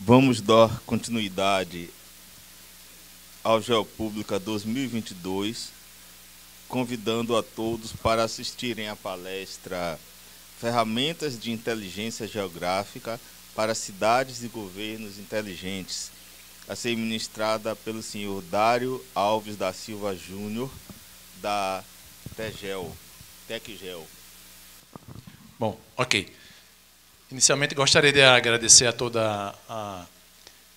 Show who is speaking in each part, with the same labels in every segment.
Speaker 1: Vamos dar continuidade ao Geopública 2022, convidando a todos para assistirem à palestra Ferramentas de Inteligência Geográfica para Cidades e Governos Inteligentes, a ser ministrada pelo senhor Dário Alves da Silva Júnior, da TecGel.
Speaker 2: Bom, ok. Inicialmente, gostaria de agradecer a toda a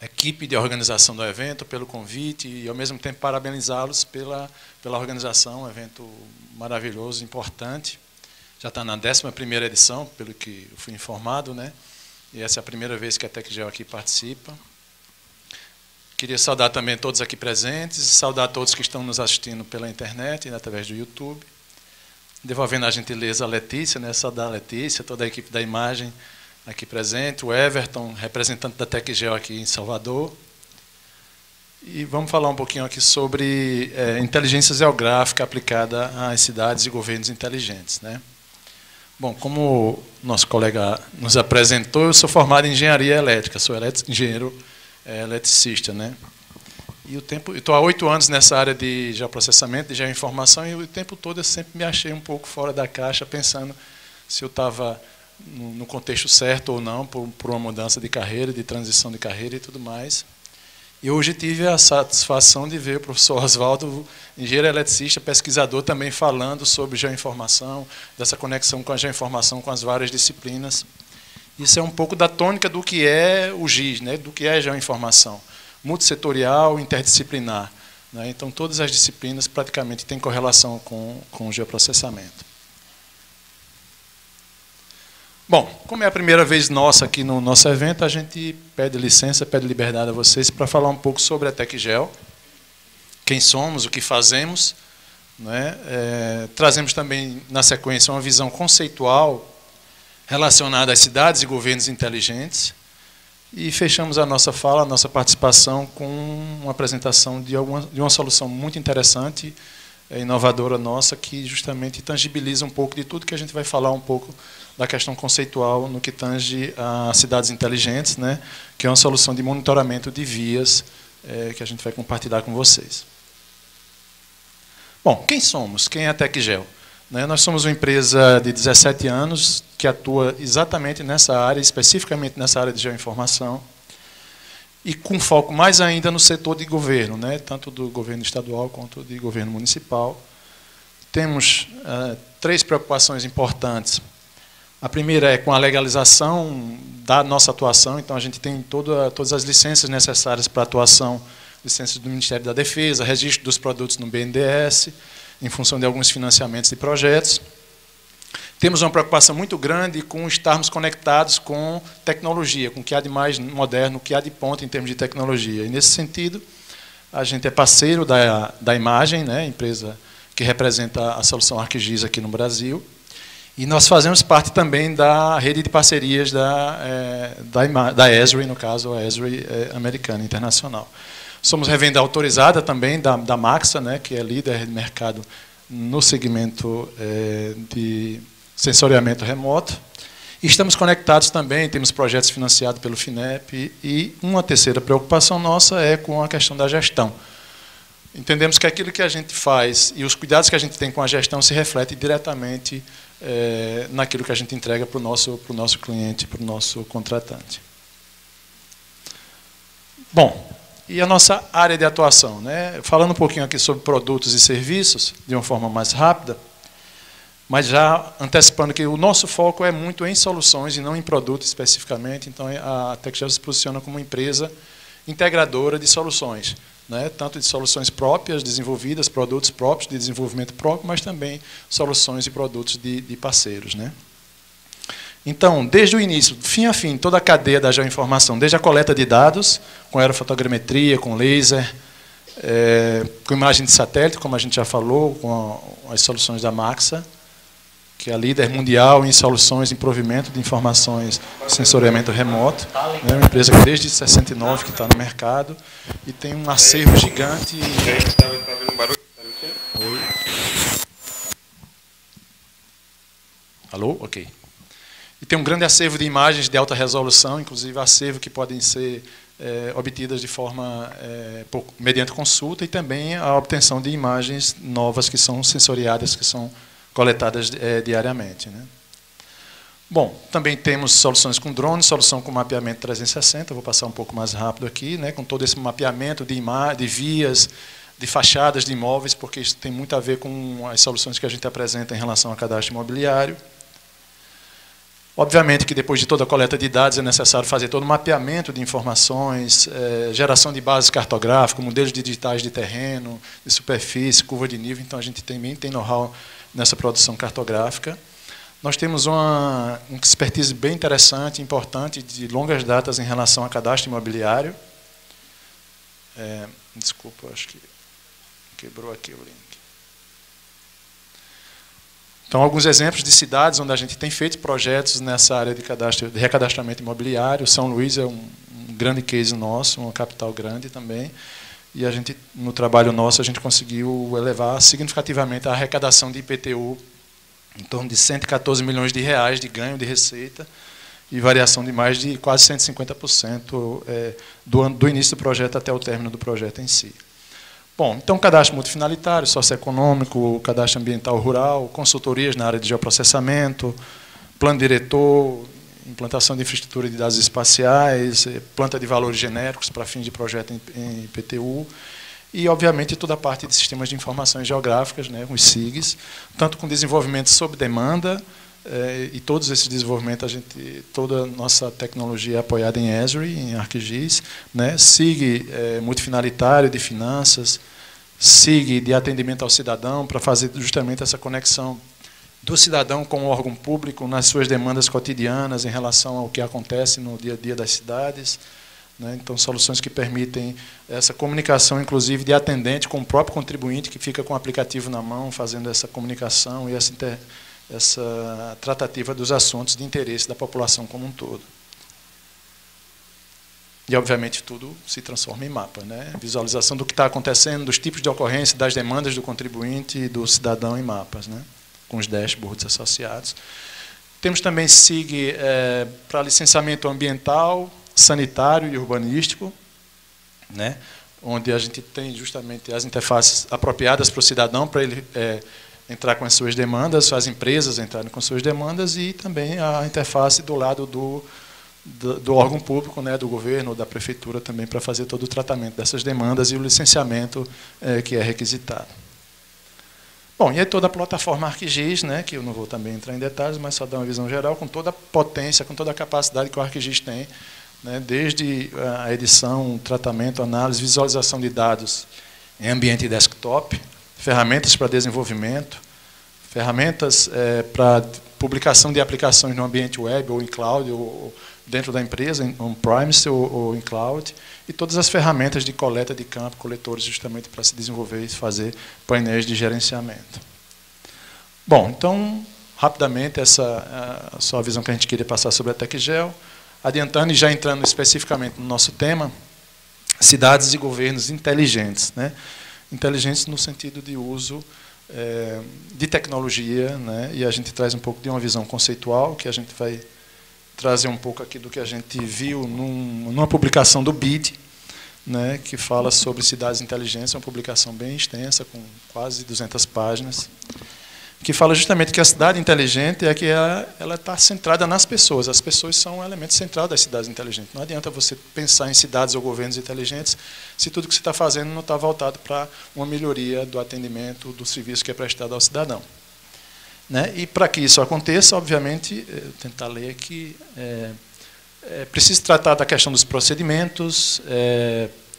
Speaker 2: equipe de organização do evento pelo convite e, ao mesmo tempo, parabenizá-los pela organização, um evento maravilhoso, importante. Já está na 11ª edição, pelo que eu fui informado, né? E essa é a primeira vez que a TecGel aqui participa. Queria saudar também todos aqui presentes, saudar todos que estão nos assistindo pela internet e através do YouTube. Devolvendo a gentileza a Letícia, né? Saudar a Letícia, toda a equipe da imagem aqui presente, o Everton, representante da TecGel aqui em Salvador. E vamos falar um pouquinho aqui sobre inteligência geográfica aplicada às cidades e governos inteligentes, né? Bom, como o nosso colega nos apresentou, eu sou formado em engenharia elétrica, sou engenheiro eletricista, né? E estou há 8 anos nessa área de geoprocessamento, de geoinformação, e o tempo todo eu sempre me achei um pouco fora da caixa, pensando se eu estava no contexto certo ou não, por uma mudança de carreira, de transição de carreira e tudo mais. E hoje tive a satisfação de ver o professor Oswaldo, engenheiro eletricista, pesquisador, também falando sobre geoinformação, dessa conexão com a geoinformação, com as várias disciplinas. Isso é um pouco da tônica do que é o GIS, né? Do que é a geoinformação. Multissetorial, interdisciplinar, né? Então, todas as disciplinas praticamente têm correlação com o geoprocessamento. Bom, como é a primeira vez nossa aqui no nosso evento, a gente pede licença, pede liberdade a vocês para falar um pouco sobre a TecGel, quem somos, o que fazemos, né? Trazemos também, na sequência, uma visão conceitual relacionada às cidades e governos inteligentes, e fechamos a nossa fala, a nossa participação, com uma apresentação de uma solução muito interessante, inovadora nossa, que justamente tangibiliza um pouco de tudo que a gente vai falar um pouco da questão conceitual no que tange a cidades inteligentes, né, que é uma solução de monitoramento de vias que a gente vai compartilhar com vocês. Bom, quem somos? Quem é a TecGel? Nós somos uma empresa de 17 anos que atua exatamente nessa área, especificamente nessa área de geoinformação, e com foco mais ainda no setor de governo, né, tanto do governo estadual quanto de governo municipal. Temos 3 preocupações importantes. A primeira é com a legalização da nossa atuação, então a gente tem todas as licenças necessárias para a atuação, licenças do Ministério da Defesa, registro dos produtos no BNDES, em função de alguns financiamentos de projetos. Temos uma preocupação muito grande com estarmos conectados com tecnologia, com o que há de mais moderno, o que há de ponta em termos de tecnologia. E, nesse sentido, a gente é parceiro da Imagem, né, empresa que representa a solução ArcGIS aqui no Brasil. E nós fazemos parte também da rede de parcerias da Esri, no caso, a Esri americana, internacional. Somos revenda autorizada também da Maxa, né, que é líder de mercado no segmento de sensoriamento remoto. E estamos conectados também, temos projetos financiados pelo FINEP, e uma terceira preocupação nossa é com a questão da gestão. Entendemos que aquilo que a gente faz e os cuidados que a gente tem com a gestão se refletem diretamente naquilo que a gente entrega para o nosso cliente, para o nosso contratante. Bom, e a nossa área de atuação, né? Falando um pouquinho aqui sobre produtos e serviços, de uma forma mais rápida, mas já antecipando que o nosso foco é muito em soluções e não em produtos especificamente, então a TecGel se posiciona como uma empresa integradora de soluções, né? Tanto de soluções próprias desenvolvidas, produtos próprios de desenvolvimento próprio, mas também soluções e produtos de parceiros, né? Então, desde o início, fim a fim, toda a cadeia da geoinformação, desde a coleta de dados, com aerofotogrametria, com laser, com imagem de satélite, como a gente já falou, com as soluções da Maxa, que é a líder mundial em soluções de provimento de informações de sensoriamento remoto. É uma empresa que desde 69 que está no mercado e tem um acervo gigante. Alô? Ok. E tem um grande acervo de imagens de alta resolução, inclusive acervo que podem ser obtidas de forma mediante consulta, e também a obtenção de imagens novas que são sensoriadas, que são coletadas diariamente, né? Bom, também temos soluções com drones, solução com mapeamento 360, vou passar um pouco mais rápido aqui, né, com todo esse mapeamento de vias, de fachadas de imóveis, porque isso tem muito a ver com as soluções que a gente apresenta em relação ao cadastro imobiliário. Obviamente que depois de toda a coleta de dados é necessário fazer todo o mapeamento de informações, geração de bases cartográficas, modelos digitais de terreno, de superfície, curva de nível, então a gente também tem know-how nessa produção cartográfica. Nós temos uma expertise bem interessante, importante, de longas datas em relação a cadastro imobiliário. Desculpa, acho que quebrou aqui o link. Então, alguns exemplos de cidades onde a gente tem feito projetos nessa área de recadastramento imobiliário. São Luís é um grande case nosso, uma capital grande também. E a gente, no trabalho nosso, a gente conseguiu elevar significativamente a arrecadação de IPTU em torno de 114 milhões de reais de ganho de receita e variação de mais de quase 150% do início do projeto até o término do projeto em si. Bom, então, cadastro multifinalitário, socioeconômico, cadastro ambiental rural, consultorias na área de geoprocessamento, plano diretor, implantação de infraestrutura de dados espaciais, planta de valores genéricos para fins de projeto em IPTU, e, obviamente, toda a parte de sistemas de informações geográficas, né, os SIGs, tanto com desenvolvimento sob demanda, e todos esses desenvolvimentos, toda a nossa tecnologia é apoiada em Esri, em ArcGIS, né, SIG multifinalitário de finanças, SIG de atendimento ao cidadão, para fazer justamente essa conexão do cidadão com o órgão público nas suas demandas cotidianas em relação ao que acontece no dia a dia das cidades. Então, soluções que permitem essa comunicação, inclusive, de atendente com o próprio contribuinte, que fica com o aplicativo na mão, fazendo essa comunicação e essa tratativa dos assuntos de interesse da população como um todo. E, obviamente, tudo se transforma em mapa, né? Visualização do que está acontecendo, dos tipos de ocorrência, das demandas do contribuinte e do cidadão em mapas, né? Com os dashboards associados. Temos também SIG para licenciamento ambiental, sanitário e urbanístico, né, onde a gente tem justamente as interfaces apropriadas para o cidadão, para ele entrar com as suas demandas, as empresas entrarem com as suas demandas, e também a interface do lado do órgão público, né, do governo ou da prefeitura também, para fazer todo o tratamento dessas demandas e o licenciamento que é requisitado. Bom, e aí toda a plataforma ArcGIS, né, que eu não vou também entrar em detalhes, mas só dar uma visão geral, com toda a potência, com toda a capacidade que o ArcGIS tem, né, desde a edição, tratamento, análise, visualização de dados em ambiente desktop, ferramentas para desenvolvimento, ferramentas para publicação de aplicações no ambiente web ou em cloud, ou dentro da empresa, on-premise ou em cloud, e todas as ferramentas de coleta de campo, coletores, justamente para se desenvolver e fazer painéis de gerenciamento. Bom, então, rapidamente, essa é só a visão que a gente queria passar sobre a TecGeo. Adiantando e já entrando especificamente no nosso tema, cidades e governos inteligentes, né? Inteligentes no sentido de uso de tecnologia, né? E a gente traz um pouco de uma visão conceitual, que a gente vai trazer um pouco aqui do que a gente viu numa publicação do BID, né? Que fala sobre cidades inteligentes, é uma publicação bem extensa, com quase 200 páginas, que fala justamente que a cidade inteligente é que ela está centrada nas pessoas. As pessoas são o elemento central das cidades inteligentes. Não adianta você pensar em cidades ou governos inteligentes se tudo que você está fazendo não está voltado para uma melhoria do atendimento, do serviço que é prestado ao cidadão. Né? E para que isso aconteça, obviamente, vou tentar ler aqui, preciso tratar da questão dos procedimentos,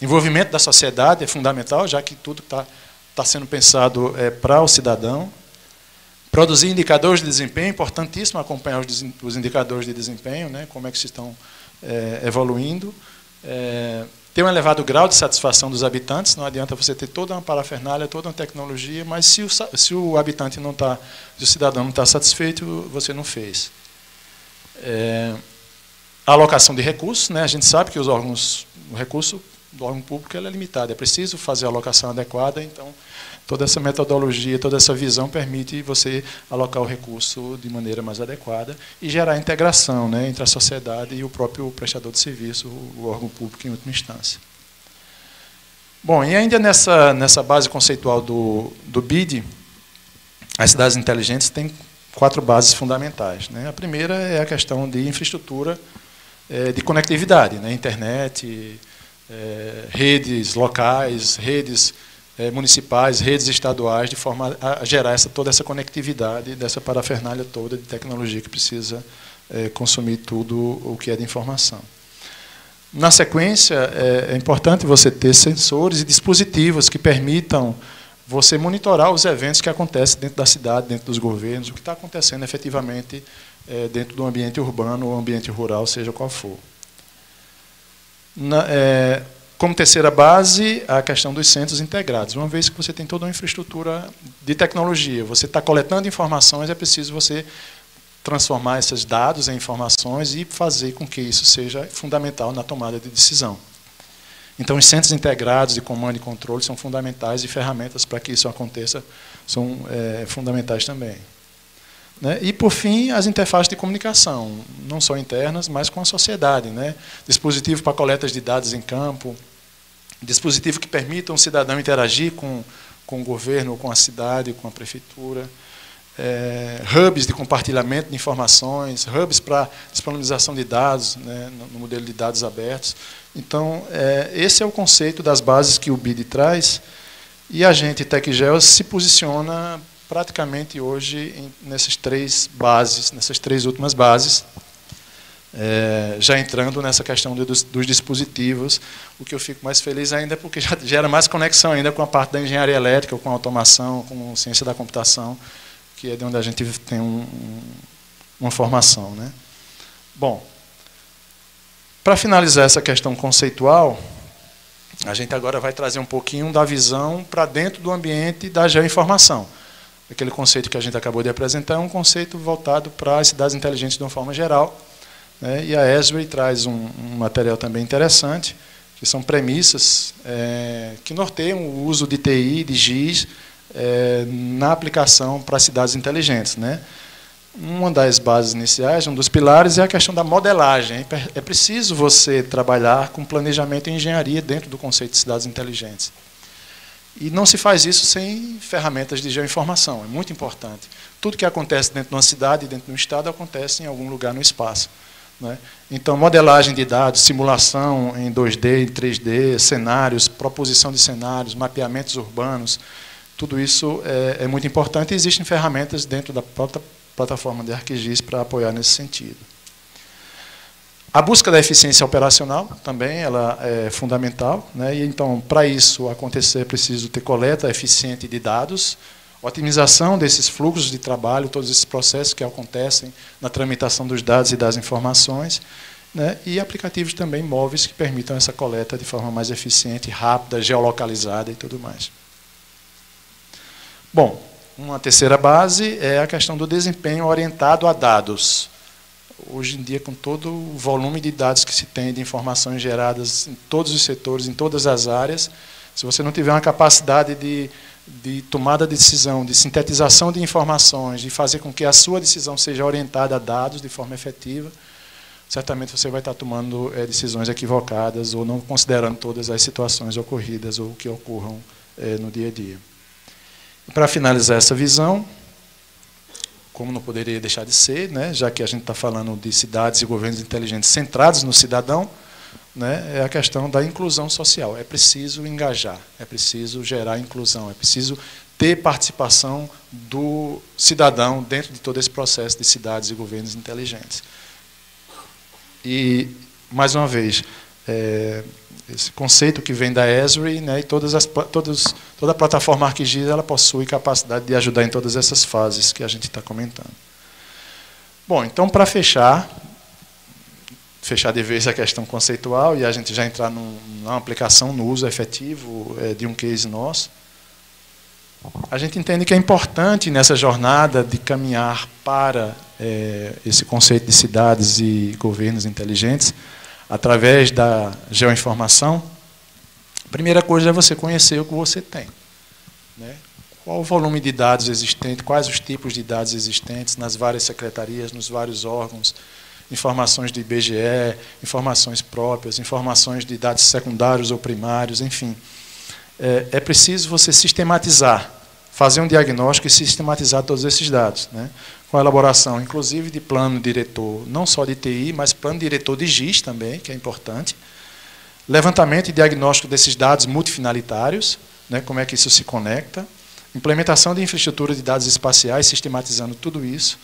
Speaker 2: envolvimento da sociedade é fundamental, já que tudo está sendo pensado para o cidadão. Produzir indicadores de desempenho, importantíssimo acompanhar os indicadores de desempenho, né, como é que se estão evoluindo. Ter um elevado grau de satisfação dos habitantes, não adianta você ter toda uma parafernália, toda uma tecnologia, mas se o habitante não está, se o cidadão não está satisfeito, você não fez. A alocação de recursos, né, a gente sabe que os órgãos, o recurso do órgão público ela é limitada. É preciso fazer a alocação adequada, então toda essa metodologia, toda essa visão permite você alocar o recurso de maneira mais adequada e gerar integração, né, entre a sociedade e o próprio prestador de serviço, o órgão público em última instância. Bom, e ainda nessa base conceitual do BID, as cidades inteligentes têm 4 bases fundamentais, né? A primeira é a questão de infraestrutura de conectividade, né? Internet, redes locais, redes municipais, redes estaduais, de forma a gerar toda essa conectividade dessa parafernália toda de tecnologia que precisa consumir tudo o que é de informação. Na sequência, é importante você ter sensores e dispositivos que permitam você monitorar os eventos que acontecem dentro da cidade, dentro dos governos, o que está acontecendo efetivamente dentro do ambiente urbano ou ambiente rural, seja qual for. Como terceira base, a questão dos centros integrados. Uma vez que você tem toda uma infraestrutura de tecnologia, você está coletando informações, é preciso você transformar esses dados em informações e fazer com que isso seja fundamental na tomada de decisão. Então, os centros integrados de comando e controle são fundamentais e ferramentas para que isso aconteça são fundamentais também. Né? E, por fim, as interfaces de comunicação, não só internas, mas com a sociedade. Né? Dispositivo para coletas de dados em campo, dispositivo que permita um cidadão interagir com o governo, com a cidade, com a prefeitura, hubs de compartilhamento de informações, hubs para disponibilização de dados, né, no modelo de dados abertos. Então, esse é o conceito das bases que o BID traz, e a gente, TecGeos, se posiciona praticamente hoje nessas 3 bases, nessas 3 últimas bases, já entrando nessa questão dos dispositivos, o que eu fico mais feliz ainda é porque já gera mais conexão ainda com a parte da engenharia elétrica, com a automação, com a ciência da computação, que é de onde a gente tem uma formação. Né? Bom, para finalizar essa questão conceitual, a gente agora vai trazer um pouquinho da visão para dentro do ambiente da geoinformação. Aquele conceito que a gente acabou de apresentar é um conceito voltado para as cidades inteligentes de uma forma geral, né? E a Esri traz um material também interessante, que são premissas que norteiam o uso de TI, de GIS, na aplicação para cidades inteligentes. Né? Uma das bases iniciais, um dos pilares, é a questão da modelagem. É preciso você trabalhar com planejamento e engenharia dentro do conceito de cidades inteligentes. E não se faz isso sem ferramentas de geoinformação, é muito importante. Tudo que acontece dentro de uma cidade, dentro de um estado, acontece em algum lugar no espaço. Né? Então, modelagem de dados, simulação em 2D, em 3D, cenários, proposição de cenários, mapeamentos urbanos, tudo isso é muito importante e existem ferramentas dentro da própria plataforma de ArcGIS para apoiar nesse sentido. A busca da eficiência operacional também ela é fundamental, né? E então, para isso acontecer, é preciso ter coleta eficiente de dados, otimização desses fluxos de trabalho, todos esses processos que acontecem na tramitação dos dados e das informações, né? E aplicativos também móveis que permitam essa coleta de forma mais eficiente, rápida, geolocalizada e tudo mais. Bom, uma terceira base é a questão do desempenho orientado a dados. Hoje em dia, com todo o volume de dados que se tem, de informações geradas em todos os setores, em todas as áreas, se você não tiver uma capacidade de tomada de decisão, de sintetização de informações, de fazer com que a sua decisão seja orientada a dados de forma efetiva, certamente você vai estar tomando decisões equivocadas ou não considerando todas as situações ocorridas ou que ocorram no dia a dia. Para finalizar essa visão, como não poderia deixar de ser, né, já que a gente está falando de cidades e governos inteligentes centrados no cidadão, né, é a questão da inclusão social. É preciso engajar, é preciso gerar inclusão, é preciso ter participação do cidadão dentro de todo esse processo de cidades e governos inteligentes. E, mais uma vez, esse conceito que vem da Esri, né, e toda a plataforma ArcGIS ela possui capacidade de ajudar em todas essas fases que a gente está comentando. Bom, então, para fechar de vez a questão conceitual e a gente já entrar na aplicação, no uso efetivo de um case nosso, a gente entende que é importante nessa jornada de caminhar para esse conceito de cidades e governos inteligentes, através da geoinformação, A primeira coisa é você conhecer o que você tem, né? Qual o volume de dados existente, quais os tipos de dados existentes nas várias secretarias, nos vários órgãos, informações do IBGE, informações próprias, informações de dados secundários ou primários, enfim. É preciso você sistematizar, fazer um diagnóstico e sistematizar todos esses dados, né? Com a elaboração, inclusive, de plano diretor, não só de TI, mas plano diretor de GIS também, que é importante. Levantamento e diagnóstico desses dados multifinalitários, né? Como é que isso se conecta. Implementação de infraestrutura de dados espaciais, sistematizando tudo isso,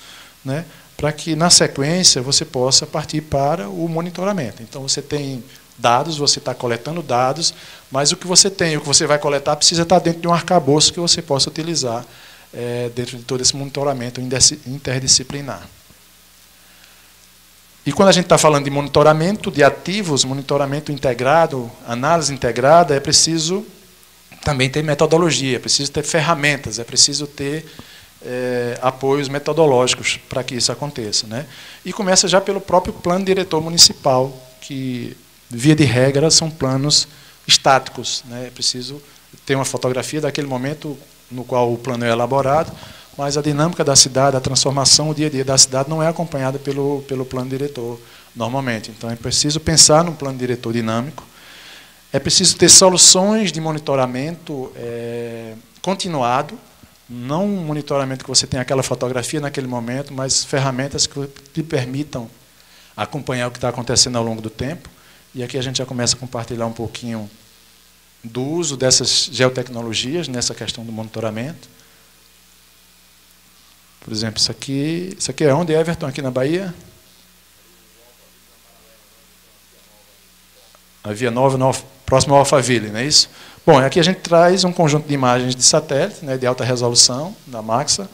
Speaker 2: né? Para que, na sequência, você possa partir para o monitoramento. Então, você tem dados, você está coletando dados, mas o que você tem, o que você vai coletar, precisa estar dentro de um arcabouço que você possa utilizar dentro de todo esse monitoramento interdisciplinar. E quando a gente está falando de monitoramento de ativos, monitoramento integrado, análise integrada, é preciso também ter metodologia, é preciso ter ferramentas, é preciso ter apoios metodológicos para que isso aconteça, né? E começa já pelo próprio plano diretor municipal, que, via de regra, são planos estáticos, né? É preciso ter uma fotografia daquele momento no qual o plano é elaborado, mas a dinâmica da cidade, a transformação, o dia a dia da cidade não é acompanhada pelo plano diretor normalmente. Então, é preciso pensar num plano diretor dinâmico, é preciso ter soluções de monitoramento continuado, não um monitoramento que você tem aquela fotografia naquele momento, mas ferramentas que te permitam acompanhar o que está acontecendo ao longo do tempo. E aqui a gente já começa a compartilhar um pouquinho do uso dessas geotecnologias nessa questão do monitoramento. Por exemplo, isso aqui é onde, Everton? Aqui na Bahia? A Via Nova, próximo ao Alphaville, não é isso? Bom, aqui a gente traz um conjunto de imagens de satélite, né, de alta resolução, da Maxa,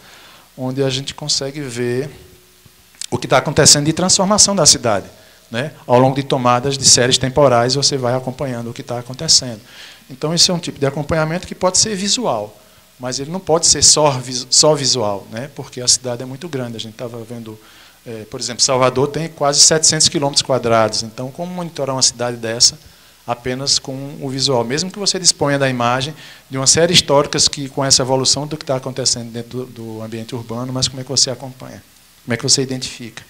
Speaker 2: onde a gente consegue ver o que está acontecendo de transformação da cidade, né? Ao longo de tomadas de séries temporais, você vai acompanhando o que está acontecendo. Então, esse é um tipo de acompanhamento que pode ser visual, mas ele não pode ser só visual, né? Porque a cidade é muito grande. A gente estava vendo, por exemplo, Salvador tem quase 700 km². Então, como monitorar uma cidade dessa apenas com o visual? Mesmo que você disponha da imagem de uma série históricas que, com essa evolução do que está acontecendo dentro do ambiente urbano, mas como é que você acompanha? Como é que você identifica?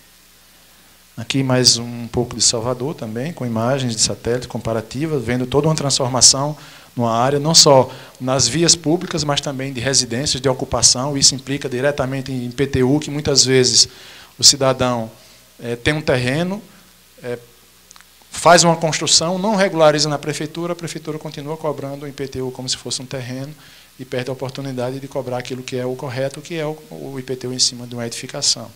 Speaker 2: Aqui mais um pouco de Salvador também, com imagens de satélite comparativas, vendo toda uma transformação numa área, não só nas vias públicas, mas também de residências, de ocupação. Isso implica diretamente em IPTU, que muitas vezes o cidadão tem um terreno, faz uma construção, não regulariza na prefeitura, a prefeitura continua cobrando o IPTU como se fosse um terreno e perde a oportunidade de cobrar aquilo que é o correto, que é o IPTU em cima de uma edificação.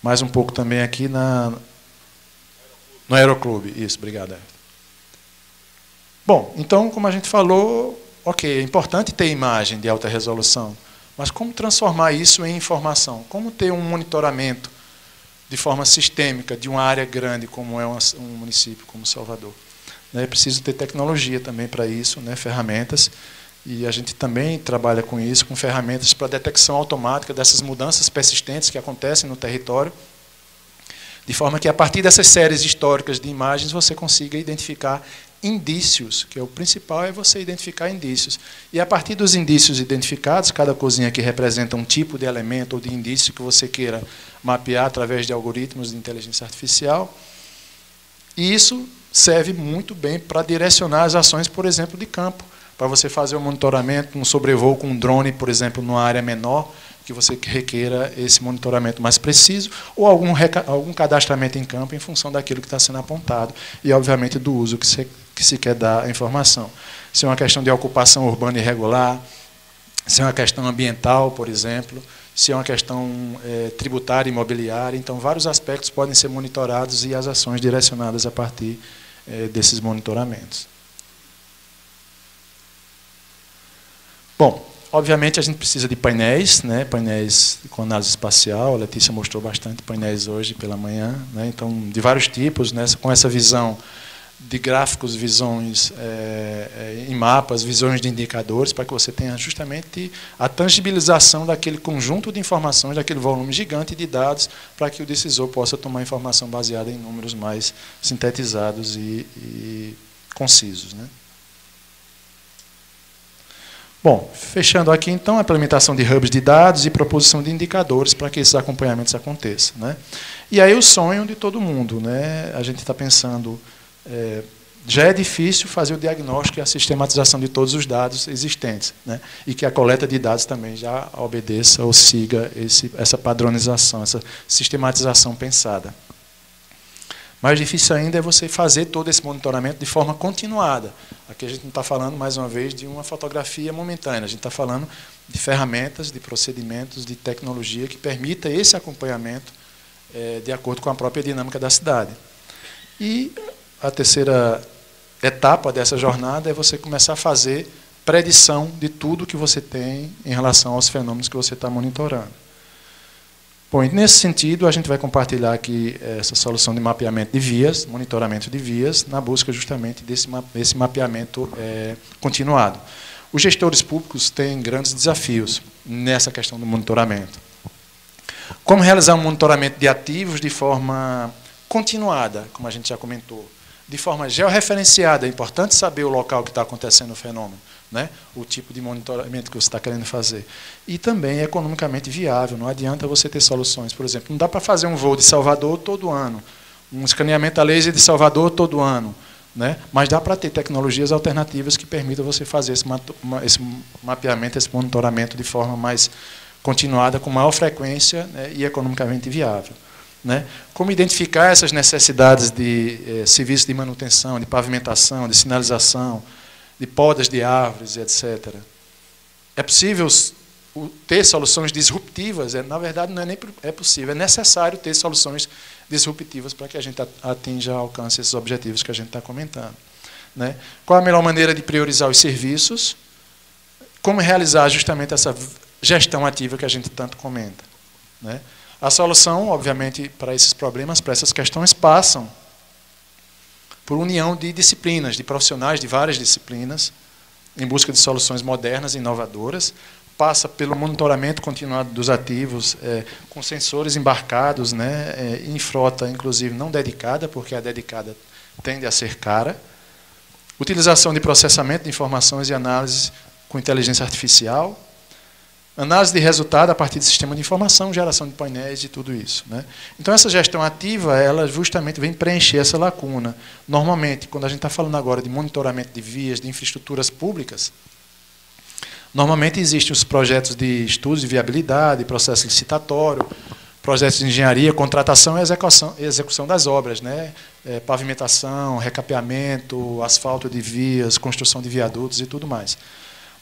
Speaker 2: Mais um pouco também aqui no Aeroclube. Isso, obrigado, Everton. Bom, então, como a gente falou, ok, é importante ter imagem de alta resolução, mas como transformar isso em informação? Como ter um monitoramento de forma sistêmica de uma área grande como é um município como Salvador? É preciso ter tecnologia também para isso, né, ferramentas, e a gente também trabalha com isso, com ferramentas para detecção automática dessas mudanças persistentes que acontecem no território, de forma que, a partir dessas séries históricas de imagens, você consiga identificar indícios, que é o principal, é você identificar indícios. E, a partir dos indícios identificados, cada cozinha aqui representa um tipo de elemento ou de indício que você queira mapear através de algoritmos de inteligência artificial, e isso serve muito bem para direcionar as ações, por exemplo, de campo, para você fazer um monitoramento, um sobrevoo com um drone, por exemplo, numa área menor, que você requeira esse monitoramento mais preciso, ou algum cadastramento em campo em função daquilo que está sendo apontado, e, obviamente, do uso que se quer dar à informação. Se é uma questão de ocupação urbana irregular, se é uma questão ambiental, por exemplo, se é uma questão tributária, imobiliária, então vários aspectos podem ser monitorados e as ações direcionadas a partir desses monitoramentos. Bom, obviamente a gente precisa de painéis, né, painéis com análise espacial, a Letícia mostrou bastante painéis hoje pela manhã, né, então de vários tipos, né, com essa visão de gráficos, visões em mapas, visões de indicadores, para que você tenha justamente a tangibilização daquele conjunto de informações, daquele volume gigante de dados, para que o decisor possa tomar informação baseada em números mais sintetizados e concisos, né? Bom, fechando aqui, então, a implementação de hubs de dados e proposição de indicadores para que esses acompanhamentos aconteçam, né? E aí o sonho de todo mundo, né? A gente está pensando, já é difícil fazer o diagnóstico e a sistematização de todos os dados existentes, né? E que a coleta de dados também já obedeça ou siga essa padronização, essa sistematização pensada. Mais difícil ainda é você fazer todo esse monitoramento de forma continuada. Aqui a gente não está falando, mais uma vez, de uma fotografia momentânea. A gente está falando de ferramentas, de procedimentos, de tecnologia que permita esse acompanhamento de acordo com a própria dinâmica da cidade. E a terceira etapa dessa jornada é você começar a fazer predição de tudo que você tem em relação aos fenômenos que você está monitorando. Bom, e nesse sentido, a gente vai compartilhar aqui essa solução de mapeamento de vias, monitoramento de vias, na busca justamente desse mapeamento continuado. Os gestores públicos têm grandes desafios nessa questão do monitoramento. Como realizar um monitoramento de ativos de forma continuada, como a gente já comentou, de forma georreferenciada. É importante saber o local que está acontecendo o fenômeno, né? O tipo de monitoramento que você está querendo fazer. E também é economicamente viável. Não adianta você ter soluções. Por exemplo, não dá para fazer um voo de Salvador todo ano, um escaneamento a laser de Salvador todo ano, né? Mas dá para ter tecnologias alternativas que permitam você fazer esse mapeamento, esse monitoramento de forma mais continuada, com maior frequência, né? E economicamente viável. Né? Como identificar essas necessidades de serviços de manutenção, de pavimentação, de sinalização, de podas de árvores, etc. É possível ter soluções disruptivas? Na verdade, não é nem possível, é necessário ter soluções disruptivas para que a gente atinja, alcance esses objetivos que a gente está comentando. Né? Qual a melhor maneira de priorizar os serviços? Como realizar justamente essa gestão ativa que a gente tanto comenta? Né? A solução, obviamente, para esses problemas, para essas questões, passam por união de disciplinas, de profissionais de várias disciplinas, em busca de soluções modernas e inovadoras, passa pelo monitoramento continuado dos ativos, com sensores embarcados, né, em frota, inclusive, não dedicada, porque a dedicada tende a ser cara, utilização de processamento de informações e análise com inteligência artificial, análise de resultado a partir de sistema de informação, geração de painéis e tudo isso. Né? Então, essa gestão ativa, ela justamente vem preencher essa lacuna. Normalmente, quando a gente está falando agora de monitoramento de vias, de infraestruturas públicas, normalmente existem os projetos de estudos de viabilidade, processo licitatório, projetos de engenharia, contratação e execução das obras, né? Pavimentação, recapeamento, asfalto de vias, construção de viadutos e tudo mais.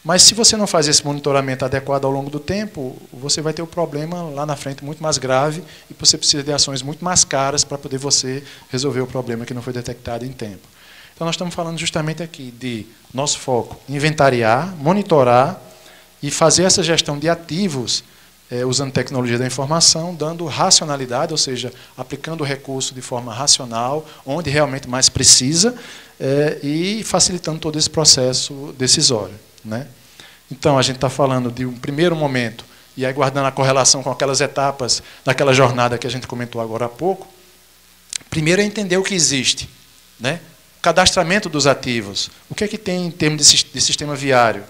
Speaker 2: Mas se você não faz esse monitoramento adequado ao longo do tempo, você vai ter um problema lá na frente muito mais grave e você precisa de ações muito mais caras para poder você resolver o problema que não foi detectado em tempo. Então, nós estamos falando justamente aqui de nosso foco, inventariar, monitorar e fazer essa gestão de ativos usando tecnologia da informação, dando racionalidade, ou seja, aplicando o recurso de forma racional, onde realmente mais precisa, e facilitando todo esse processo decisório. Né? Então, a gente está falando de um primeiro momento, e aí guardando a correlação com aquelas etapas daquela jornada que a gente comentou agora há pouco. Primeiro é entender o que existe. Né? Cadastramento dos ativos. O que é que tem em termos de sistema viário?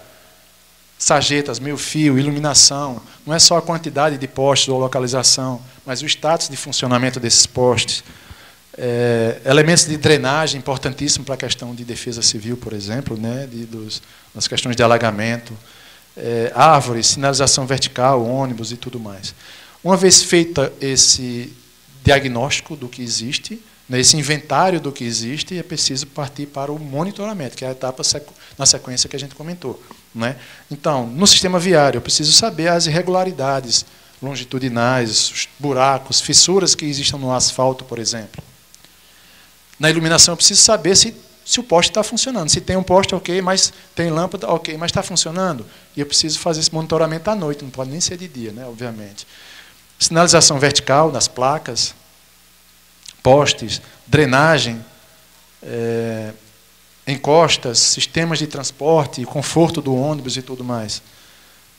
Speaker 2: Sarjetas, meio-fio, iluminação. Não é só a quantidade de postes ou localização, mas o status de funcionamento desses postes. Elementos de drenagem, importantíssimo para a questão de defesa civil, por exemplo, né, das questões de alagamento, árvores, sinalização vertical, ônibus e tudo mais. Uma vez feita esse diagnóstico do que existe, né, esse inventário do que existe, é preciso partir para o monitoramento, que é a etapa na sequência que a gente comentou. Né? Então, no sistema viário, eu preciso saber as irregularidades longitudinais, os buracos, fissuras que existam no asfalto, por exemplo. Na iluminação, eu preciso saber se o poste está funcionando. Se tem um poste, ok, mas tem lâmpada, ok, mas está funcionando. E eu preciso fazer esse monitoramento à noite, não pode nem ser de dia, né, obviamente. Sinalização vertical das placas, postes, drenagem, encostas, sistemas de transporte, conforto do ônibus e tudo mais.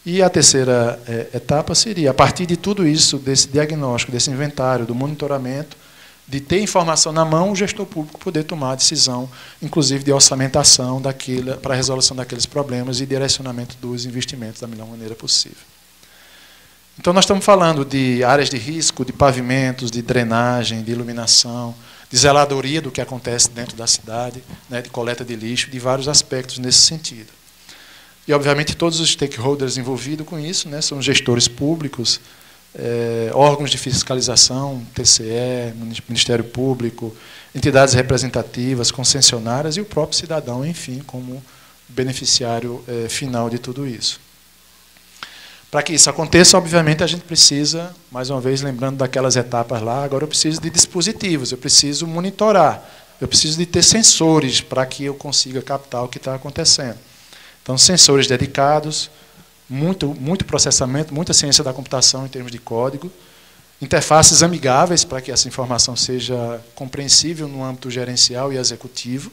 Speaker 2: E a terceira etapa seria, a partir de tudo isso, desse diagnóstico, desse inventário, do monitoramento, de ter informação na mão, o gestor público poder tomar a decisão, inclusive de orçamentação para a resolução daqueles problemas e direcionamento dos investimentos da melhor maneira possível. Então, nós estamos falando de áreas de risco, de pavimentos, de drenagem, de iluminação, de zeladoria do que acontece dentro da cidade, né, de coleta de lixo, de vários aspectos nesse sentido. E, obviamente, todos os stakeholders envolvidos com isso, né, são gestores públicos, órgãos de fiscalização, TCE, Ministério Público, entidades representativas, concessionárias e o próprio cidadão, enfim, como beneficiário final de tudo isso. Para que isso aconteça, obviamente, a gente precisa, mais uma vez, lembrando daquelas etapas lá, agora eu preciso de dispositivos, eu preciso monitorar, eu preciso de ter sensores para que eu consiga captar o que está acontecendo. Então, sensores dedicados, muito processamento, muita ciência da computação em termos de código, interfaces amigáveis para que essa informação seja compreensível no âmbito gerencial e executivo,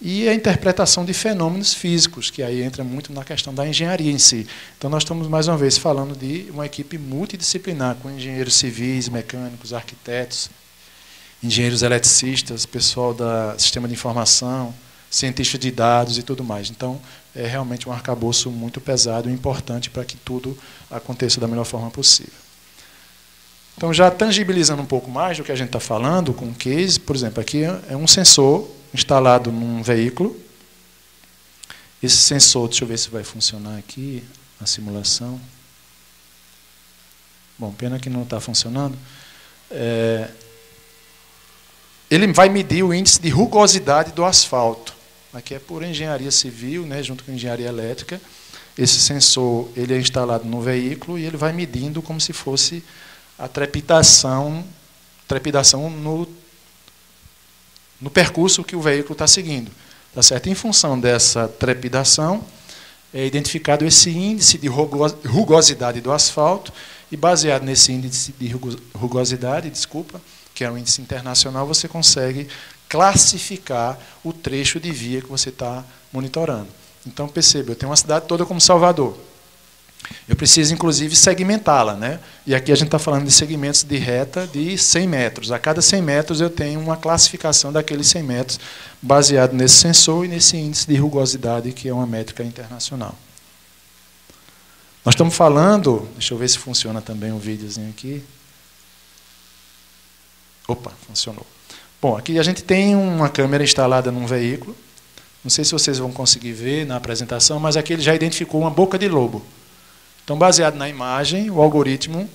Speaker 2: e a interpretação de fenômenos físicos, que aí entra muito na questão da engenharia em si. Então, nós estamos, mais uma vez, falando de uma equipe multidisciplinar, com engenheiros civis, mecânicos, arquitetos, engenheiros eletricistas, pessoal do sistema de informação, cientistas de dados e tudo mais. Então, é realmente um arcabouço muito pesado e importante para que tudo aconteça da melhor forma possível. Então, já tangibilizando um pouco mais do que a gente está falando, com o case, por exemplo, aqui é um sensor instalado num veículo. Esse sensor, deixa eu ver se vai funcionar aqui, a simulação. Bom, pena que não está funcionando. Ele vai medir o índice de rugosidade do asfalto. Aqui é por engenharia civil, né, junto com engenharia elétrica. Esse sensor ele é instalado no veículo e ele vai medindo como se fosse a trepidação no percurso que o veículo está seguindo. Tá certo? Em função dessa trepidação, é identificado esse índice de rugosidade do asfalto e, baseado nesse índice de rugosidade, que é um índice internacional, você consegue classificar o trecho de via que você está monitorando. Então, perceba, eu tenho uma cidade toda como Salvador. Eu preciso, inclusive, segmentá-la, né? E aqui a gente está falando de segmentos de reta de 100 metros. A cada 100 metros eu tenho uma classificação daqueles 100 metros baseado nesse sensor e nesse índice de rugosidade, que é uma métrica internacional. Nós estamos falando... Deixa eu ver se funciona também um videozinho aqui. Opa, funcionou. Bom, aqui a gente tem uma câmera instalada num veículo. Não sei se vocês vão conseguir ver na apresentação, mas aqui ele já identificou uma boca de lobo. Então, baseado na imagem, o algoritmo,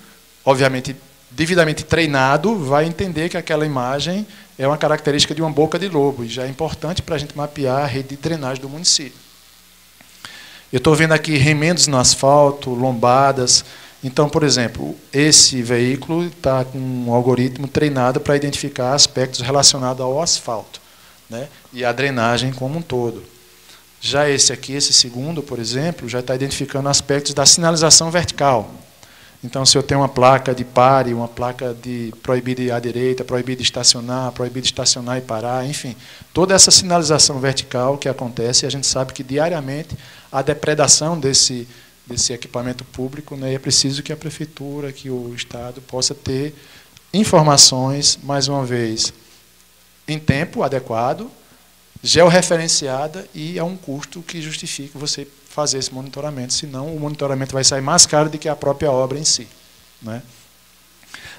Speaker 2: obviamente, devidamente treinado, vai entender que aquela imagem é uma característica de uma boca de lobo, e já é importante para a gente mapear a rede de drenagem do município. Eu estou vendo aqui remendos no asfalto, lombadas. Então, por exemplo, esse veículo está com um algoritmo treinado para identificar aspectos relacionados ao asfalto, né, e à drenagem como um todo. Já esse aqui, esse segundo, por exemplo, já está identificando aspectos da sinalização vertical. Então, se eu tenho uma placa de pare, uma placa de proibido ir à direita, proibido estacionar e parar, enfim, toda essa sinalização vertical que acontece, a gente sabe que diariamente a depredação desse equipamento público, né, é preciso que a prefeitura, que o Estado possa ter informações, mais uma vez, em tempo adequado, georreferenciada e a um custo que justifique você fazer esse monitoramento, senão o monitoramento vai sair mais caro do que a própria obra em si, né?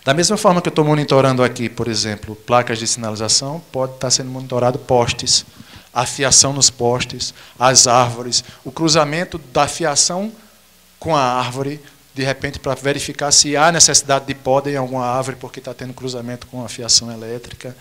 Speaker 2: Da mesma forma que eu estou monitorando aqui, por exemplo, placas de sinalização, pode estar sendo monitorado postes, a fiação nos postes, as árvores, o cruzamento da fiação com a árvore, de repente, para verificar se há necessidade de poda em alguma árvore, porque está tendo cruzamento com a fiação elétrica.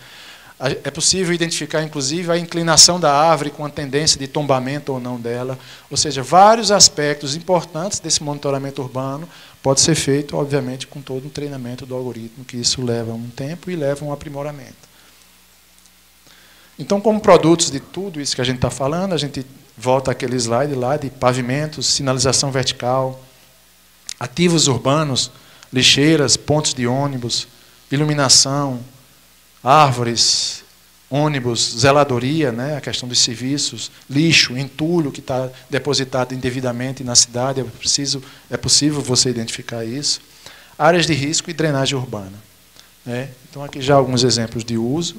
Speaker 2: É possível identificar, inclusive, a inclinação da árvore com a tendência de tombamento ou não dela. Ou seja, vários aspectos importantes desse monitoramento urbano pode ser feito, obviamente, com todo um treinamento do algoritmo, que isso leva um tempo e leva um aprimoramento. Então, como produtos de tudo isso que a gente está falando, a gente volta àquele slide lá de pavimentos, sinalização vertical, ativos urbanos, lixeiras, pontos de ônibus, iluminação, árvores, ônibus, zeladoria, né, a questão dos serviços, lixo, entulho que está depositado indevidamente na cidade, é possível você identificar isso, áreas de risco e drenagem urbana. né? Então, aqui já alguns exemplos de uso.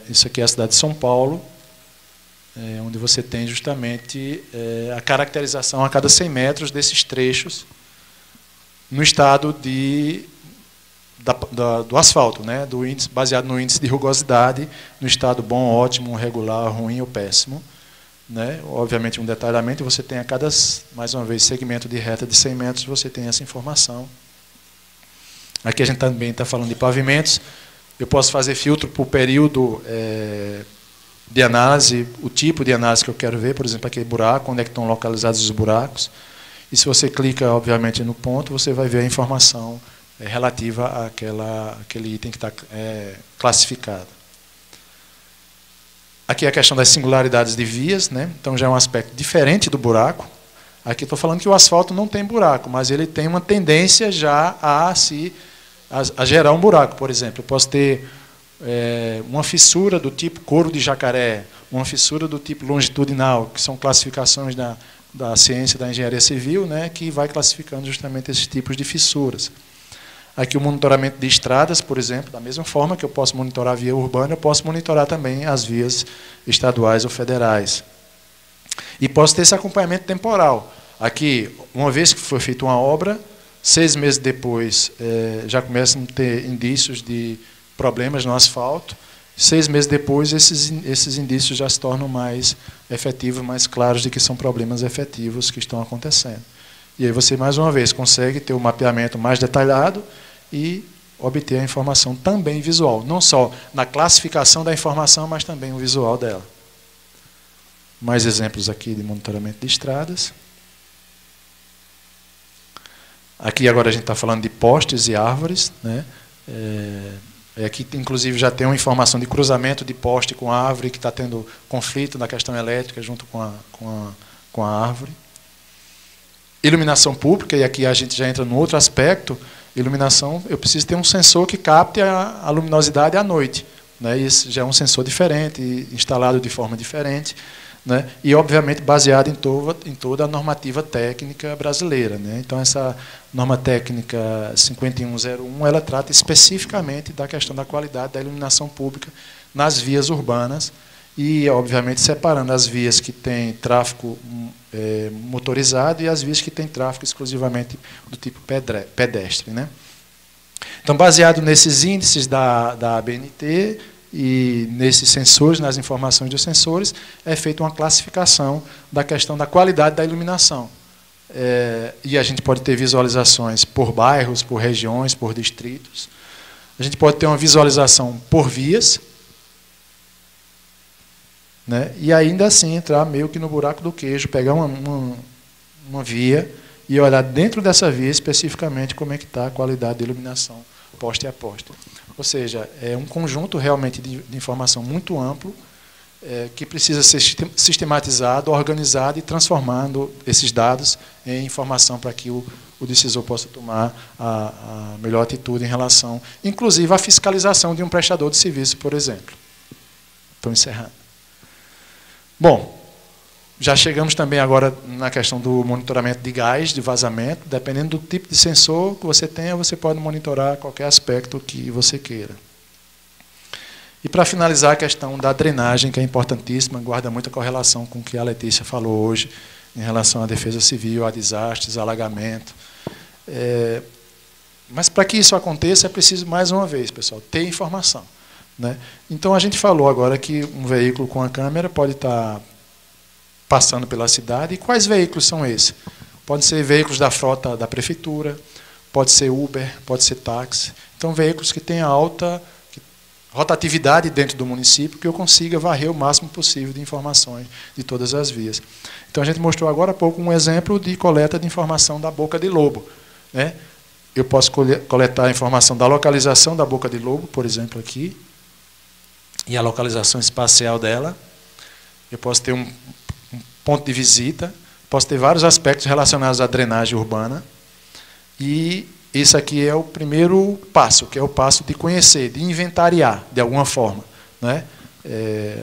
Speaker 2: Isso aqui é a cidade de São Paulo, onde você tem justamente a caracterização a cada 100 metros desses trechos no estado do asfalto, né? Do índice, baseado no índice de rugosidade, no estado bom, ótimo, regular, ruim ou péssimo. Né? Obviamente, um detalhamento, você tem a cada, mais uma vez, segmento de reta de 100 metros, você tem essa informação. Aqui a gente também está falando de pavimentos. Eu posso fazer filtro por período de análise, o tipo de análise que eu quero ver, por exemplo, aquele buraco, onde é que estão localizados os buracos. E se você clica, obviamente, no ponto, você vai ver a informação relativa àquele item que está classificado. Aqui é a questão das singularidades de vias, né? Então já é um aspecto diferente do buraco. Aqui estou falando que o asfalto não tem buraco, mas ele tem uma tendência já a gerar um buraco, por exemplo. Eu posso ter uma fissura do tipo couro de jacaré, uma fissura do tipo longitudinal, que são classificações da ciência da engenharia civil, né, que vai classificando justamente esses tipos de fissuras. Aqui o monitoramento de estradas, por exemplo, da mesma forma que eu posso monitorar a via urbana, eu posso monitorar também as vias estaduais ou federais. E posso ter esse acompanhamento temporal. Aqui, uma vez que foi feita uma obra, 6 meses depois já começam a ter indícios de problemas no asfalto. 6 meses depois, esses indícios já se tornam mais efetivos, mais claros de que são problemas efetivos que estão acontecendo. E aí você, mais uma vez, consegue ter um mapeamento mais detalhado e obter a informação também visual. Não só na classificação da informação, mas também o visual dela. Mais exemplos aqui de monitoramento de estradas. Aqui agora a gente está falando de postes e árvores, né? Aqui, inclusive, já tem uma informação de cruzamento de poste com árvore, que está tendo conflito na questão elétrica junto com a árvore. Iluminação pública, e aqui a gente já entra no outro aspecto. Iluminação, eu preciso ter um sensor que capte a luminosidade à noite, né? Isso já é um sensor diferente, instalado de forma diferente, né? E, obviamente, baseado em toda a normativa técnica brasileira, né? Então, essa norma técnica 5101, ela trata especificamente da questão da qualidade da iluminação pública nas vias urbanas e, obviamente, separando as vias que têm tráfego motorizado e as vias que têm tráfego exclusivamente do tipo pedestre, né? Então, baseado nesses índices da ABNT e nesses sensores, nas informações dos sensores, é feita uma classificação da questão da qualidade da iluminação. E a gente pode ter visualizações por bairros, por regiões, por distritos. A gente pode ter uma visualização por vias, né? E ainda assim entrar meio que no buraco do queijo, pegar uma via e olhar dentro dessa via especificamente como é que está a qualidade de iluminação poste a poste. Ou seja, é um conjunto realmente de informação muito amplo que precisa ser sistematizado, organizado e transformando esses dados em informação para que o decisor possa tomar a melhor atitude em relação, inclusive, à fiscalização de um prestador de serviço, por exemplo. Estou encerrando. Bom, já chegamos também agora na questão do monitoramento de gás, de vazamento. Dependendo do tipo de sensor que você tenha, você pode monitorar qualquer aspecto que você queira. E para finalizar, a questão da drenagem, que é importantíssima, guarda muita correlação com o que a Letícia falou hoje, em relação à defesa civil, a desastres, a alagamento. Mas para que isso aconteça, é preciso, mais uma vez, pessoal, ter informação, né? Então, a gente falou agora que um veículo com a câmera pode estar passando pela cidade. E quais veículos são esses? Podem ser veículos da frota da prefeitura, pode ser Uber, pode ser táxi. Então, veículos que tenham alta rotatividade dentro do município, que eu consiga varrer o máximo possível de informações de todas as vias. Então, a gente mostrou agora há pouco um exemplo de coleta de informação da boca de lobo, né? Eu posso coletar a informação da localização da boca de lobo, por exemplo, aqui, e a localização espacial dela. Eu posso ter um ponto de visita, posso ter vários aspectos relacionados à drenagem urbana. E esse aqui é o primeiro passo, que é o passo de conhecer, de inventariar, de alguma forma, né?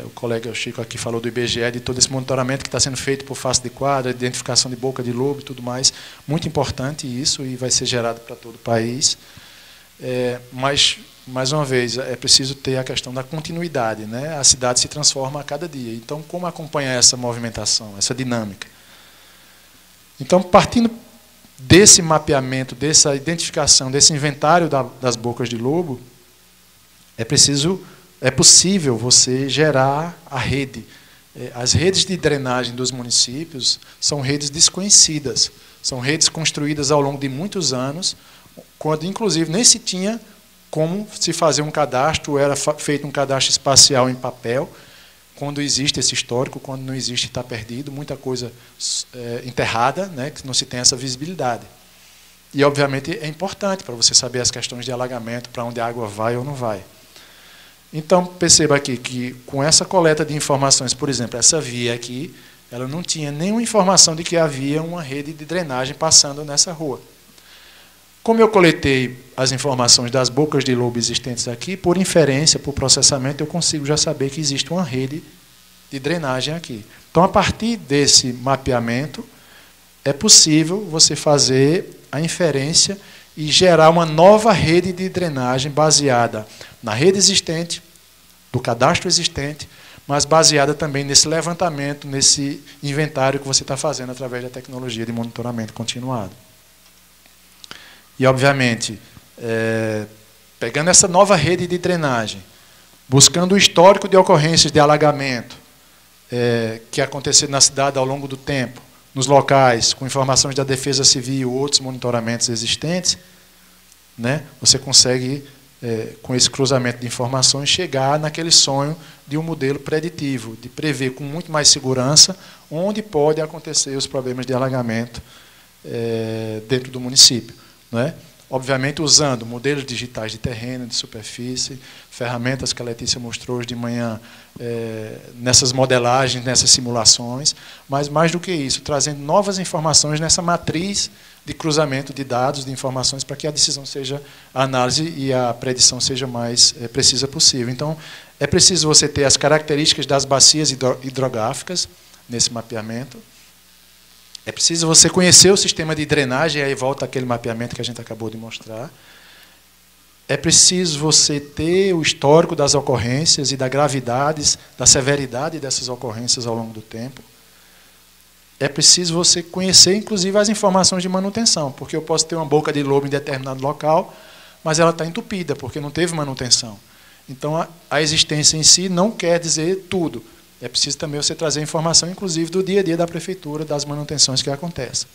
Speaker 2: O colega Chico aqui falou do IBGE, de todo esse monitoramento que está sendo feito por face de quadra, identificação de boca de lobo e tudo mais. Muito importante isso, e vai ser gerado para todo o país. Mas, mais uma vez, é preciso ter a questão da continuidade, né? A cidade se transforma a cada dia. Então, como acompanhar essa movimentação, essa dinâmica? Então, partindo desse mapeamento, dessa identificação, desse inventário das bocas de lobo, é possível você gerar a rede. As redes de drenagem dos municípios são redes desconhecidas, são redes construídas ao longo de muitos anos, quando, inclusive, nem se tinha como se fazer um cadastro, era feito um cadastro espacial em papel. Quando existe esse histórico, quando não existe, está perdido, muita coisa enterrada, né, que não se tem essa visibilidade. E, obviamente, é importante para você saber as questões de alagamento, para onde a água vai ou não vai. Então, perceba aqui que, com essa coleta de informações, por exemplo, essa via aqui, ela não tinha nenhuma informação de que havia uma rede de drenagem passando nessa rua. Como eu coletei as informações das bocas de lobo existentes aqui, por inferência, por processamento, eu consigo já saber que existe uma rede de drenagem aqui. Então, a partir desse mapeamento, é possível você fazer a inferência e gerar uma nova rede de drenagem baseada na rede existente, do cadastro existente, mas baseada também nesse levantamento, nesse inventário que você está fazendo através da tecnologia de monitoramento continuado. E, obviamente, pegando essa nova rede de drenagem, buscando o histórico de ocorrências de alagamento que aconteceram na cidade ao longo do tempo, nos locais, com informações da Defesa Civil ou outros monitoramentos existentes, né, você consegue, com esse cruzamento de informações, chegar naquele sonho de um modelo preditivo, de prever com muito mais segurança onde pode acontecer os problemas de alagamento dentro do município. Né? Obviamente, usando modelos digitais de terreno, de superfície, ferramentas que a Letícia mostrou hoje de manhã, nessas modelagens, nessas simulações, mas, mais do que isso, trazendo novas informações nessa matriz de cruzamento de dados, de informações, para que a decisão seja, a análise e a predição seja mais precisa possível. Então, é preciso você ter as características das bacias hidrográficas nesse mapeamento. É preciso você conhecer o sistema de drenagem, aí volta aquele mapeamento que a gente acabou de mostrar. É preciso você ter o histórico das ocorrências e da gravidade, da severidade dessas ocorrências ao longo do tempo. É preciso você conhecer, inclusive, as informações de manutenção, porque eu posso ter uma boca de lobo em determinado local, mas ela está entupida, porque não teve manutenção. Então, a existência em si não quer dizer tudo. É preciso também você trazer informação, inclusive, do dia a dia da prefeitura, das manutenções que acontecem.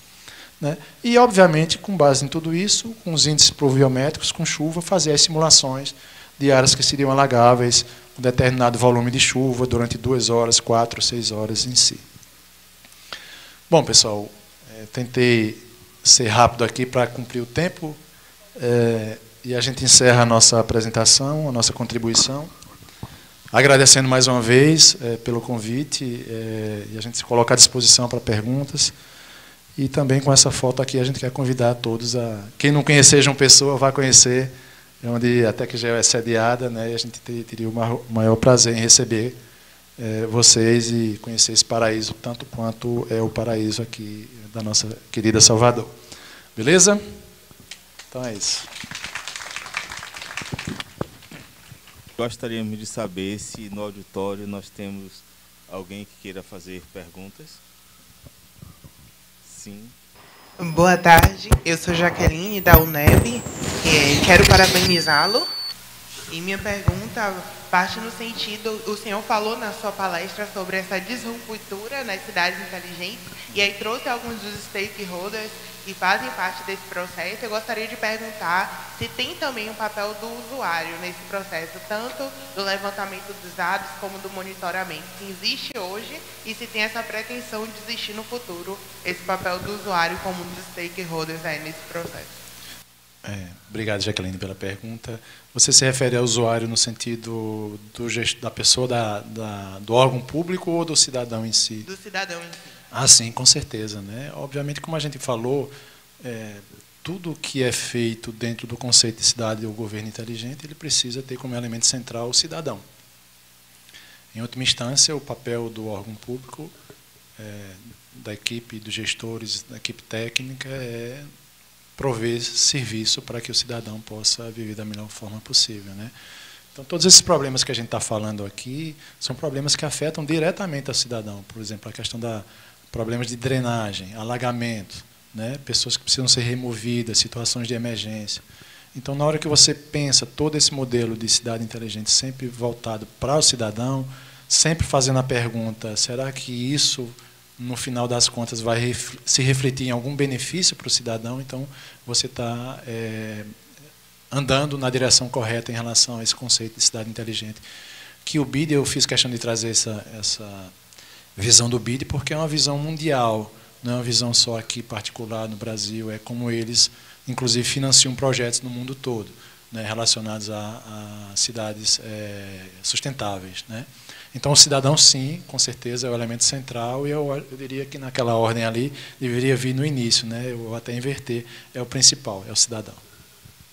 Speaker 2: Né? E, obviamente, com base em tudo isso, com os índices pluviométricos, com chuva, fazer as simulações de áreas que seriam alagáveis, com determinado volume de chuva, durante 2 horas, 4, 6 horas em si. Bom, pessoal, tentei ser rápido aqui para cumprir o tempo, e a gente encerra a nossa apresentação, a nossa contribuição. Agradecendo mais uma vez pelo convite, e a gente se coloca à disposição para perguntas. E também com essa foto aqui a gente quer convidar a todos a... Quem não conhecer João Pessoa, vai conhecer, onde até que já é sediada, né, e a gente teria o maior prazer em receber vocês e conhecer esse paraíso, tanto quanto é o paraíso aqui da nossa querida Salvador. Beleza? Então é isso.
Speaker 1: Gostaríamos de saber se no auditório nós temos alguém que queira fazer perguntas. Sim.
Speaker 3: Boa tarde, eu sou Jaqueline, da UNEB. Quero parabenizá-lo. E minha pergunta parte no sentido, o senhor falou na sua palestra sobre essa disruptura nas cidades inteligentes, e aí trouxe alguns dos stakeholders que fazem parte desse processo. Eu gostaria de perguntar se tem também um papel do usuário nesse processo, tanto do levantamento dos dados como do monitoramento, se existe hoje e se tem essa pretensão de existir no futuro esse papel do usuário como um dos stakeholders aí nesse processo.
Speaker 2: Obrigado, Jaqueline, pela pergunta. Você se refere ao usuário no sentido da pessoa, do órgão público ou do cidadão em si?
Speaker 3: Do cidadão em si.
Speaker 2: Ah, sim, com certeza. Né? Obviamente, como a gente falou, tudo que é feito dentro do conceito de cidade ou governo inteligente, ele precisa ter como elemento central o cidadão. Em última instância, o papel do órgão público, da equipe dos gestores, da equipe técnica, é prover serviço para que o cidadão possa viver da melhor forma possível, né? Então, todos esses problemas que a gente está falando aqui são problemas que afetam diretamente ao cidadão. Por exemplo, a questão da problemas de drenagem, alagamento, né? Pessoas que precisam ser removidas, situações de emergência. Então, na hora que você pensa todo esse modelo de cidade inteligente sempre voltado para o cidadão, sempre fazendo a pergunta, será que isso, no final das contas, vai se refletir em algum benefício para o cidadão? Então, você está andando na direção correta em relação a esse conceito de cidade inteligente. Que o BID, eu fiz questão de trazer essa visão do BID, porque é uma visão mundial, não é uma visão só aqui particular no Brasil, é como eles, inclusive, financiam projetos no mundo todo, né, relacionados a cidades sustentáveis, né? Então, o cidadão, sim, com certeza, é o elemento central, e eu diria que naquela ordem ali deveria vir no início, né? Eu vou até inverter, é o principal, é o cidadão.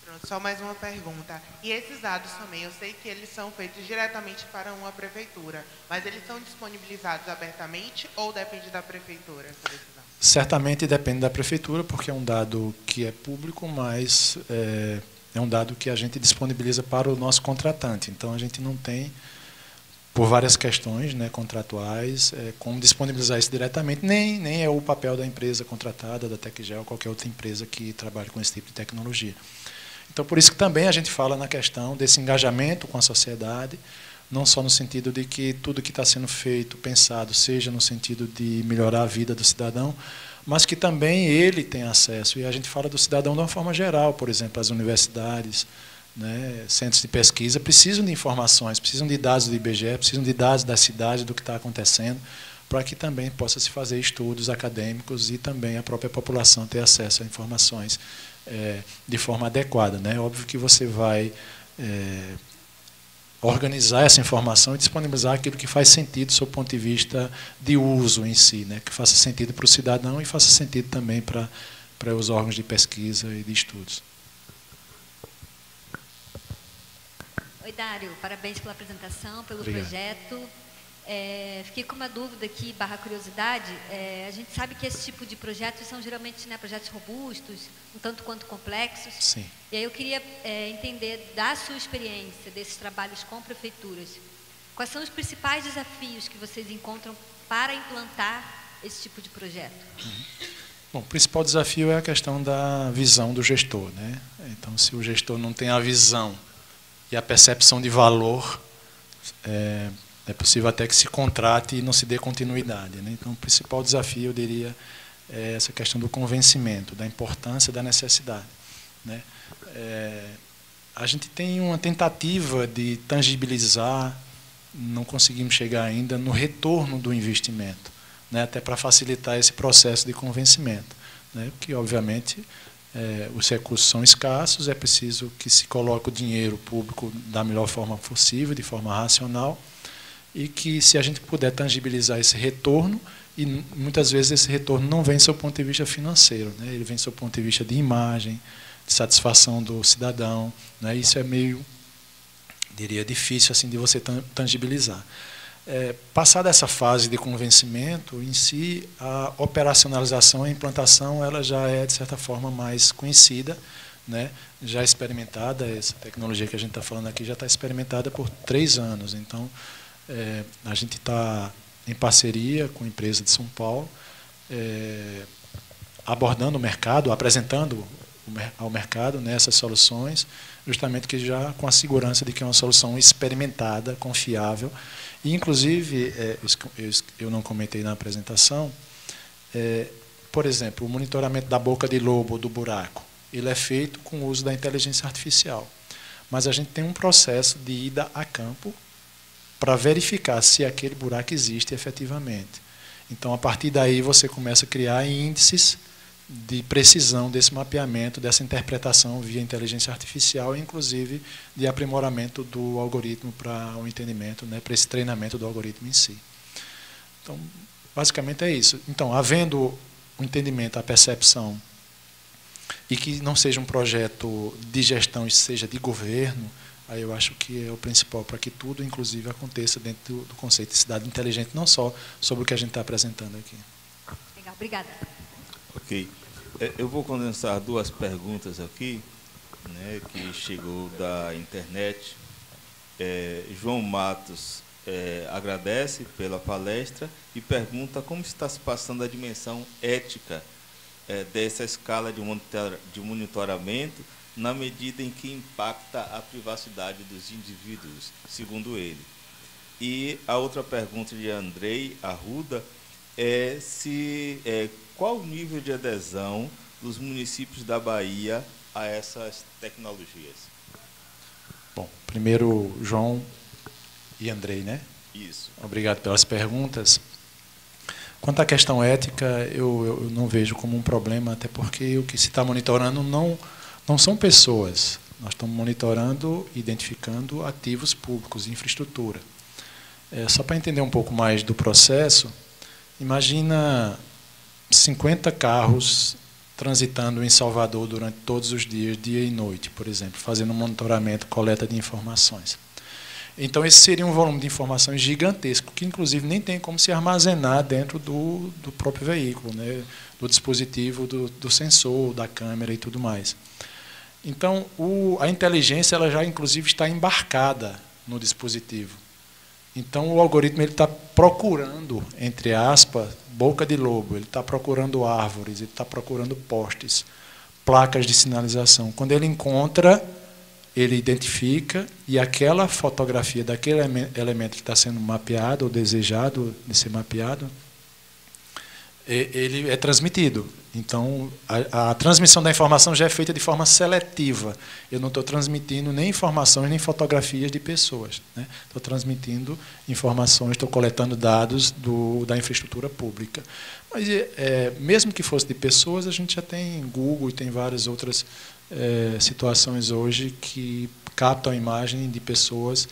Speaker 3: Pronto, só mais uma pergunta. E esses dados também, eu sei que eles são feitos diretamente para uma prefeitura, mas eles são disponibilizados abertamente ou depende da prefeitura?
Speaker 2: Certamente depende da prefeitura, porque é um dado que é público, mas é um dado que a gente disponibiliza para o nosso contratante. Então, a gente não tem, por várias questões, né, contratuais, como disponibilizar isso diretamente, nem é o papel da empresa contratada, da Tecgel, ou qualquer outra empresa que trabalhe com esse tipo de tecnologia. Então, por isso que também a gente fala na questão desse engajamento com a sociedade, não só no sentido de que tudo que está sendo feito, pensado, seja no sentido de melhorar a vida do cidadão, mas que também ele tem acesso. E a gente fala do cidadão de uma forma geral, por exemplo, as universidades, né, centros de pesquisa, precisam de informações, precisam de dados do IBGE, precisam de dados da cidade, do que está acontecendo, para que também possa se fazer estudos acadêmicos e também a própria população ter acesso a informações de forma adequada, né? Óbvio que você vai organizar essa informação e disponibilizar aquilo que faz sentido do seu ponto de vista de uso em si, né? Que faça sentido para o cidadão e faça sentido também para os órgãos de pesquisa e de estudos.
Speaker 4: Oi, Dário, parabéns pela apresentação, pelo
Speaker 2: Obrigado.
Speaker 4: projeto. Fiquei com uma dúvida aqui, /curiosidade. A gente sabe que esse tipo de projetos são geralmente, né, projetos robustos, um tanto quanto complexos.
Speaker 2: Sim.
Speaker 4: E aí eu queria entender, da sua experiência, desses trabalhos com prefeituras, quais são os principais desafios que vocês encontram para implantar esse tipo de projeto?
Speaker 2: Bom, o principal desafio é a questão da visão do gestor, né? Então, se o gestor não tem a visão e a percepção de valor, é possível até que se contrate e não se dê continuidade, né? Então, o principal desafio, eu diria, é essa questão do convencimento, da importância, da necessidade, né? A gente tem uma tentativa de tangibilizar, não conseguimos chegar ainda no retorno do investimento, né? Até para facilitar esse processo de convencimento, né? Porque, obviamente, os recursos são escassos, é preciso que se coloque o dinheiro público da melhor forma possível, de forma racional, e que, se a gente puder tangibilizar esse retorno, e muitas vezes esse retorno não vem do seu ponto de vista financeiro, né? Ele vem do seu ponto de vista de imagem, de satisfação do cidadão, né? Isso é meio, diria, difícil assim de você tangibilizar. Passada essa fase de convencimento, em si, a operacionalização, a implantação, ela já é, de certa forma, mais conhecida, né? Já experimentada. Essa tecnologia que a gente está falando aqui já está experimentada por 3 anos. Então, a gente está em parceria com a empresa de São Paulo, abordando o mercado, apresentando ao mercado, né, essas soluções, justamente que já com a segurança de que é uma solução experimentada, confiável. E, inclusive, eu não comentei na apresentação, por exemplo, o monitoramento da boca de lobo ou do buraco, ele é feito com o uso da inteligência artificial. Mas a gente tem um processo de ida a campo para verificar se aquele buraco existe efetivamente. Então, a partir daí, você começa a criar índices de precisão desse mapeamento, dessa interpretação via inteligência artificial, inclusive de aprimoramento do algoritmo para o entendimento, né, para esse treinamento do algoritmo em si. Então, basicamente é isso. Então, havendo o entendimento, a percepção, e que não seja um projeto de gestão, e seja de governo, aí eu acho que é o principal para que tudo, inclusive, aconteça dentro do conceito de cidade inteligente, não só sobre o que a gente está apresentando aqui.
Speaker 4: Legal, obrigada.
Speaker 1: Ok. Eu vou condensar duas perguntas aqui, né, que chegou da internet. João Matos agradece pela palestra e pergunta como está se passando a dimensão ética dessa escala de monitoramento na medida em que impacta a privacidade dos indivíduos, segundo ele. E a outra pergunta de Andrei Arruda qual o nível de adesão dos municípios da Bahia a essas tecnologias?
Speaker 2: Bom, primeiro João e Andrei, né?
Speaker 1: Isso.
Speaker 2: Obrigado pelas perguntas. Quanto à questão ética, eu não vejo como um problema, até porque o que se está monitorando não são pessoas. Nós estamos monitorando, identificando ativos públicos, infraestrutura. Só para entender um pouco mais do processo, imagina 50 carros transitando em Salvador durante todos os dias, dia e noite, por exemplo, fazendo um monitoramento, coleta de informações. Então, esse seria um volume de informações gigantesco, que, inclusive, nem tem como se armazenar dentro do próprio veículo, né? Do dispositivo, do sensor, da câmera e tudo mais. Então, a inteligência ela já, inclusive, está embarcada no dispositivo. Então, o algoritmo está procurando, entre aspas, boca de lobo, ele está procurando árvores, ele está procurando postes, placas de sinalização. Quando ele encontra, ele identifica, e aquela fotografia daquele elemento que está sendo mapeado, ou desejado de ser mapeado, ele é transmitido. Então, a transmissão da informação já é feita de forma seletiva. Eu não estou transmitindo nem informações, nem fotografias de pessoas, né? Estou transmitindo informações, estou coletando dados da infraestrutura pública. Mas, mesmo que fosse de pessoas, a gente já tem Google e tem várias outras situações hoje que captam a imagem de pessoas,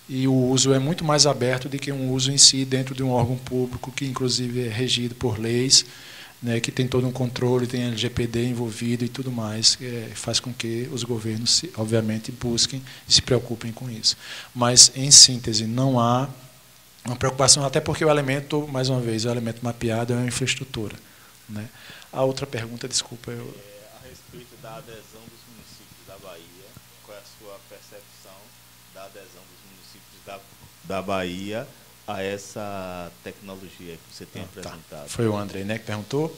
Speaker 2: e o uso é muito mais aberto do que um uso em si dentro de um órgão público, que inclusive é regido por leis, né, que tem todo um controle, tem LGPD envolvido e tudo mais, faz com que os governos, obviamente, busquem e se preocupem com isso. Mas, em síntese, não há uma preocupação, até porque o elemento, mais uma vez, o elemento mapeado é uma infraestrutura, né? A outra pergunta, desculpa,
Speaker 1: a respeito da adesão dos municípios da Bahia, qual é a sua percepção da adesão dos municípios da Bahia a essa tecnologia que você tem apresentado?
Speaker 2: Tá. Foi o Andrei, né, que perguntou?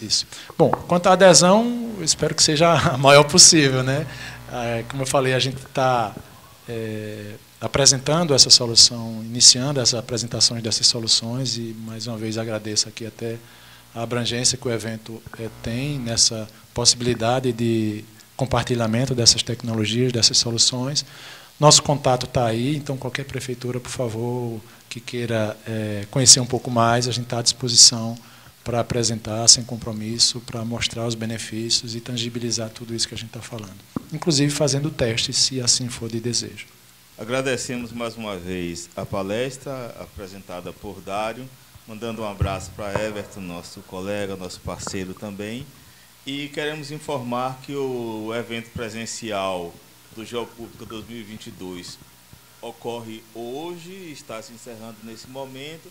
Speaker 2: Isso. Bom, quanto à adesão, eu espero que seja a maior possível, né? Como eu falei, a gente está apresentando essa solução, iniciando as apresentações dessas soluções, e mais uma vez agradeço aqui até a abrangência que o evento tem nessa possibilidade de compartilhamento dessas tecnologias, dessas soluções. Nosso contato está aí, então qualquer prefeitura, por favor, que queira conhecer um pouco mais, a gente está à disposição para apresentar sem compromisso, para mostrar os benefícios e tangibilizar tudo isso que a gente está falando. Inclusive fazendo testes, se assim for de desejo.
Speaker 1: Agradecemos mais uma vez a palestra apresentada por Dário, mandando um abraço para Everton, nosso colega, nosso parceiro também. E queremos informar que o evento presencial do Geopública 2022 ocorre hoje, está se encerrando nesse momento,